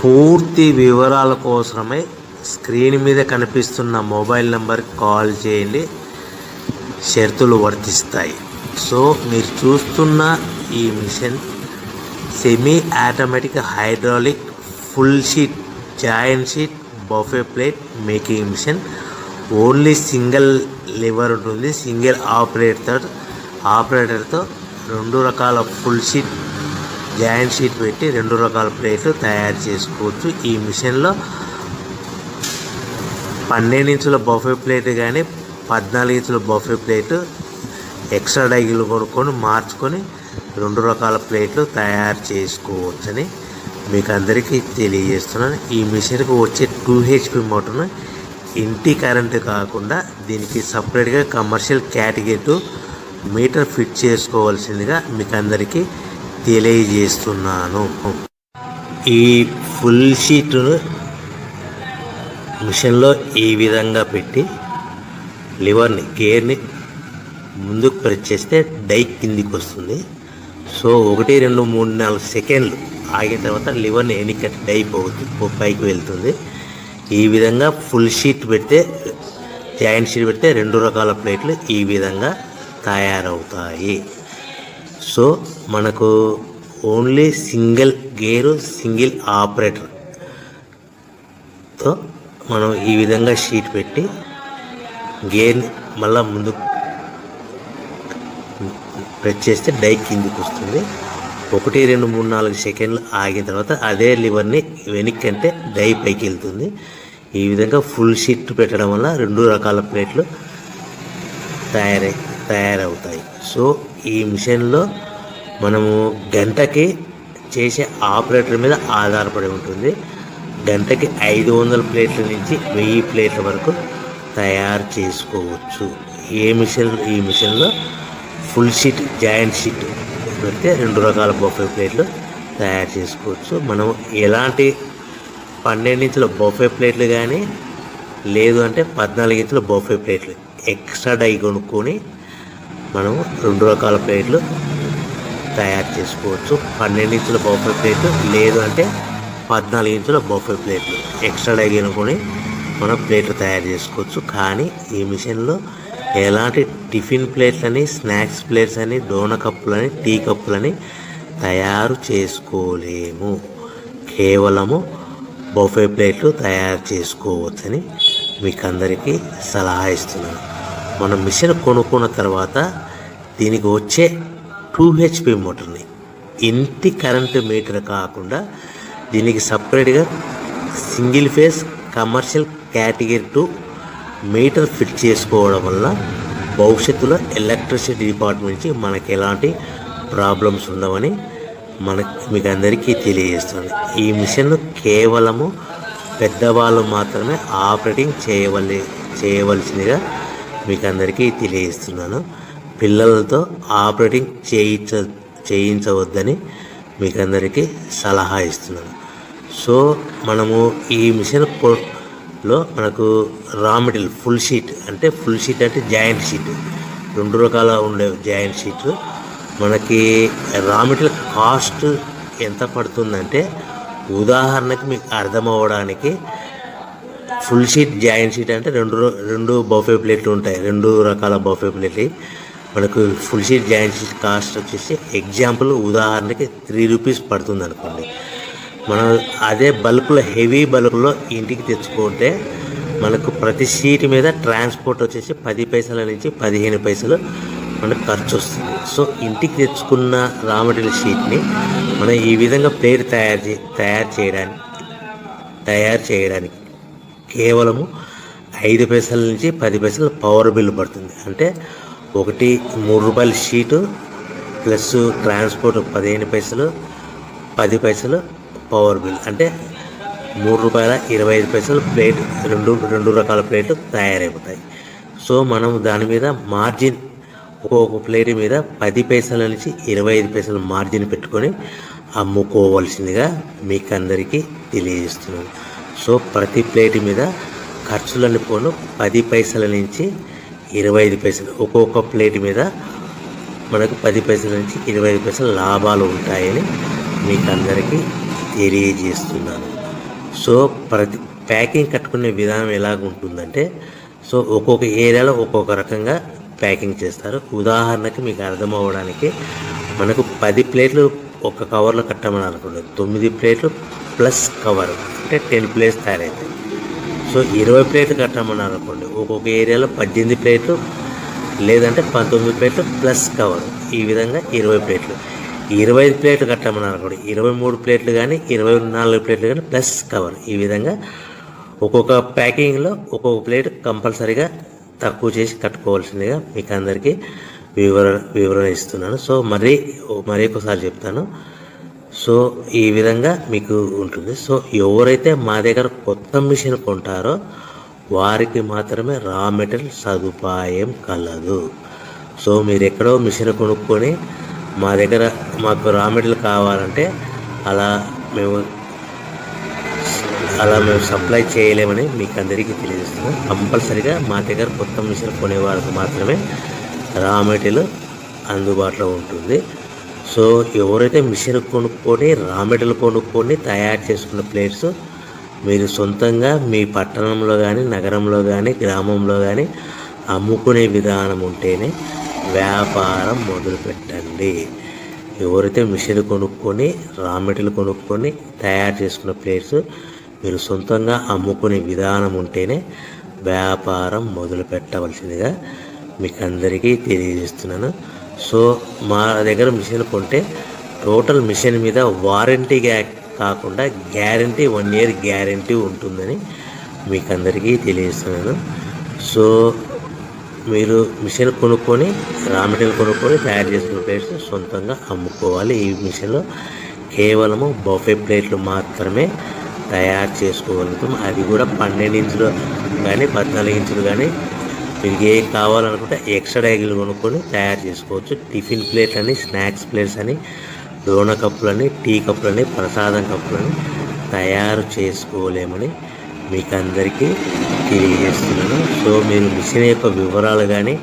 పూర్తి వివరాల కోసమై స్క్రీన్ మీద కనిపిస్తున్న మొబైల్ నెంబర్కి కాల్ చేయండి, షరతులు వర్తిస్తాయి. సో మీరు చూస్తున్న ఈ machine semi automatic hydraulic full sheet joint sheet buffet plate making machine. Only single lever ఉంటుంది. సింగిల్ ఆపరేటర్తో 2 రకాల ఫుల్ షీట్ జాయింట్ షీట్ పెట్టి 2 రకాల ప్లేట్లు తయారు చేసుకోవచ్చు. ఈ మిషన్లో 12 ఇంచుల బఫే ప్లేట్ కానీ 14 ఇంచుల బఫే ప్లేట్ ఎక్స్ట్రా డైలు కొనుక్కొని మార్చుకొని 2 రకాల ప్లేట్లు తయారు చేసుకోవచ్చని మీకు అందరికీ తెలియజేస్తున్నాను. ఈ మిషన్కి వచ్చే 2 HP మోటార్ను ఇంటి కరెంటు కాకుండా దీనికి సపరేట్గా కమర్షియల్ కేటగిరీ 2 మీటర్ ఫిట్ చేసుకోవాల్సిందిగా మీకు అందరికీ తెలియజేస్తున్నాను. ఈ ఫుల్ షీట్ను మిషన్లో ఈ విధంగా పెట్టి గేర్ని ముందుకు ప్రెస్ చేస్తే డై కిందికి వస్తుంది. సో 1 2 3 4 సెకండ్లు ఆగిన తర్వాత లివర్ని ఎన్నికట్టి డై పైకి వెళ్తుంది. ఈ విధంగా ఫుల్ షీట్ పెడితే జాయింట్ షీట్ పెడితే 2 రకాల ప్లేట్లు ఈ విధంగా తయారవుతాయి. సో మనకు ఓన్లీ సింగిల్ గేరు సింగిల్ ఆపరేటర్తో మనం ఈ విధంగా షీట్ పెట్టి గేర్ని మళ్ళీ ముందుకు ప్రెస్ చేస్తే డై కిందికి వస్తుంది. 1 2 3 4 సెకండ్లు ఆగిన తర్వాత అదే లివర్ని వెనక్కి అంటే డై పైకి వెళ్తుంది. ఈ విధంగా ఫుల్ షీట్ పెట్టడం వల్ల 2 రకాల ప్లేట్లు తయారవుతాయి. సో ఈ మిషన్లో మనము గంటకి చేసే ఆపరేటర్ మీద ఆధారపడి ఉంటుంది. గంటకి 500 ప్లేట్ల నుంచి 1000 ప్లేట్ల వరకు తయారు చేసుకోవచ్చు. ఈ మిషన్లో ఫుల్ షీట్ జాయింట్ షీట్ పెడితే 2 రకాల బఫే ప్లేట్లు తయారు చేసుకోవచ్చు. మనం ఎలాంటి 12 ఇంచుల బఫే ప్లేట్లు కానీ లేదు అంటే 14 ఇంచుల బఫే ప్లేట్లు ఎక్స్ట్రా డై కొనుక్కొని మనం 2 రకాల ప్లేట్లు తయారు చేసుకోవచ్చు. 12 ఇంచుల బఫే ప్లేట్లు లేదు అంటే 14 ఇంచుల బఫే ప్లేట్లు ఎక్స్ట్రా డై కొనుక్కొని మనం ప్లేట్లు తయారు చేసుకోవచ్చు. కానీ ఈ మిషన్లో ఎలాంటి టిఫిన్ ప్లేట్లని, స్నాక్స్ ప్లేట్స్ అని, డోన కప్పులని, టీ కప్పులని తయారు చేసుకోలేము. కేవలము బఫే ప్లేట్లు తయారు చేసుకోవచ్చని మీకు అందరికీ సలహా ఇస్తున్నాను. మనం మిషన్ కొనుక్కున్న తర్వాత దీనికి వచ్చే 2 HP మోటార్ని ఇంటి కరెంటు మీటర్ కాకుండా దీనికి సపరేట్గా single phase commercial category 2 metre fit చేసుకోవడం వల్ల భవిష్యత్తులో ఎలక్ట్రిసిటీ డిపార్ట్మెంట్ నుంచి మనకి ఎలాంటి ప్రాబ్లమ్స్ ఉండవని మీకు అందరికీ తెలియజేస్తుంది. ఈ మిషన్ కేవలము పెద్దవాళ్ళు మాత్రమే ఆపరేటింగ్ చేయవలసిందిగా మీకు అందరికీ తెలియజేస్తున్నాను. పిల్లలతో ఆపరేటింగ్ చేయించవద్దని మీకు అందరికీ సలహా ఇస్తున్నాను. సో మనము ఈ మిషన్లో మనకు రా మెటీరియల్ ఫుల్ షీట్ అంటే జాయింట్ షీట్ 2 రకాల ఉండే జాయింట్ షీట్ మనకి రా మెటీరియల్ కాస్ట్ ఎంత పడుతుందంటే ఉదాహరణకి మీకు అర్థమవడానికి ఫుల్ షీట్ జాయింట్ షీట్ అంటే 2 బఫే ప్లేట్లు ఉంటాయి. 2 రకాల బఫే ప్లేట్లు మనకు full sheet joint sheet cost వచ్చేసి ఎగ్జాంపుల్ ఉదాహరణకి 3 రూపీస్ పడుతుంది అనుకోండి. మనం అదే బల్క్లో హెవీ బల్క్లో ఇంటికి తెచ్చుకుంటే మనకు ప్రతి షీట్ మీద ట్రాన్స్పోర్ట్ వచ్చేసి 10 పైసల నుంచి 15 పైసలు మనకు ఖర్చు వస్తుంది. సో ఇంటికి తెచ్చుకున్న రా మెటీరియల్ షీట్ని మనం ఈ విధంగా ప్లేట్ తయారు చేయడానికి కేవలము 5 పైసల నుంచి 10 పైసలు పవర్ బిల్ పడుతుంది. అంటే 3 రూపాయల షీటు ప్లస్ ట్రాన్స్పోర్ట్ 15 పైసలు 10 పైసలు పవర్ బిల్ అంటే 3 రూపాయల 25 పైసలు ప్లేట్ 2 రకాల ప్లేట్లు తయారైపోతాయి. సో మనం దాని మీద మార్జిన్ ఒక్కొక్క ప్లేట్ మీద 10 పైసల నుంచి 25 పైసలు మార్జిన్ పెట్టుకొని అమ్ముకోవాల్సిందిగా మీకు అందరికీ తెలియజేస్తున్నాను. సో ప్రతి ప్లేట్ మీద ఖర్చులన్నీ పోను 10 పైసల నుంచి 25 పైసలు ఒక్కొక్క ప్లేట్ మీద మనకు 10 పైసల నుంచి 25 పైసలు లాభాలు ఉంటాయని మీకు అందరికీ తెలియజేస్తున్నాను. సో ప్రతి ప్యాకింగ్ కట్టుకునే విధానం ఎలాగ ఉంటుందంటే, సో ఒక్కొక్క ఏరియాలో ఒక్కొక్క రకంగా ప్యాకింగ్ చేస్తారు. ఉదాహరణకి మీకు అర్థం అవ్వడానికి, మనకు 10 ప్లేట్లు ఒక కవర్లో కట్టమని అనుకోండి, 9 ప్లేట్లు ప్లస్ కవర్ అంటే 10 ప్లేట్స్ తయారవుతాయి. సో 20 ప్లేట్లు కట్టమని అనుకోండి, ఒక్కొక్క ఏరియాలో 18 ప్లేట్లు లేదంటే 19 ప్లేట్లు ప్లస్ కవర్, ఈ విధంగా 20 ప్లేట్లు. 25 ప్లేట్లు కట్టమని అనుకోండి, 23 ప్లేట్లు కానీ 24 ప్లేట్లు కానీ ప్లస్ కవర్, ఈ విధంగా ఒక్కొక్క ప్యాకింగ్లో ఒక్కొక్క ప్లేట్ కంపల్సరీగా తక్కువ చేసి కట్టుకోవాల్సిందిగా మీకు అందరికీ వివరణ ఇస్తున్నాను. సో మరి ఒకసారి చెప్తాను. సో ఈ విధంగా మీకు ఉంటుంది. సో ఎవరైతే మా దగ్గర కొత్త మిషన్ కొంటారో వారికి మాత్రమే రా మెటీరియల్ సదుపాయం కలదు. సో మీరు ఎక్కడో మిషన్ కొనుక్కొని మా దగ్గర మాకు రా మెటీరియల్ కావాలంటే అలా మేము సప్లై చేయలేమని మీకు అందరికీ తెలియజేస్తున్నాం. కంపల్సరీగా మా దగ్గర కొత్త మిషన్ కొనే వారికి మాత్రమే రా మెటీరియల్ అందుబాటులో ఉంటుంది. సో ఎవరైతే మిషన్ కొనుక్కొని రా మెటీరియల్ కొనుక్కొని తయారు చేసుకున్న ప్లేట్స్ మీరు సొంతంగా మీ పట్టణంలో కానీ నగరంలో కానీ గ్రామంలో కానీ అమ్ముకునే విధానం ఉంటేనే వ్యాపారం మొదలుపెట్టండి. ఎవరైతే మిషన్ కొనుక్కొని రా మెటీరియల్ కొనుక్కొని తయారు చేసుకున్న ప్లేట్స్ మీరు సొంతంగా అమ్ముకునే విధానం ఉంటేనే వ్యాపారం మొదలు పెట్టవలసిందిగా మీకు అందరికీ తెలియజేస్తున్నాను. సో మా దగ్గర మిషన్ కొంటే టోటల్ మిషన్ మీద వారంటీ కాకుండా గ్యారంటీ 1 year గ్యారంటీ ఉంటుందని మీకు అందరికీ తెలియజేస్తున్నాను. సో మీరు మిషన్ కొనుక్కొని రా మెటీరియల్ కొనుక్కొని తయారు చేసుకున్న ప్లేట్స్ సొంతంగా అమ్ముకోవాలి. ఈ మిషన్లో కేవలము బఫే ప్లేట్లు మాత్రమే తయారు చేసుకోగలుగుతాం. అది కూడా 12 ఇంచులు కానీ 14 ఇంచులు కానీ మీకు ఏ కావాలనుకుంటే ఎక్స్ట్రా డైగిల్ కొనుక్కొని తయారు చేసుకోవచ్చు. టిఫిన్ ప్లేట్ అని, స్నాక్స్ ప్లేట్స్ అని, డోనా కప్పులని, టీ కప్పులని, ప్రసాదం కప్పులని తయారు చేసుకోలేమని మీకు అందరికీ తెలియజేస్తున్నాను. సో మీరు మిషన్ యొక్క వివరాలు కానీ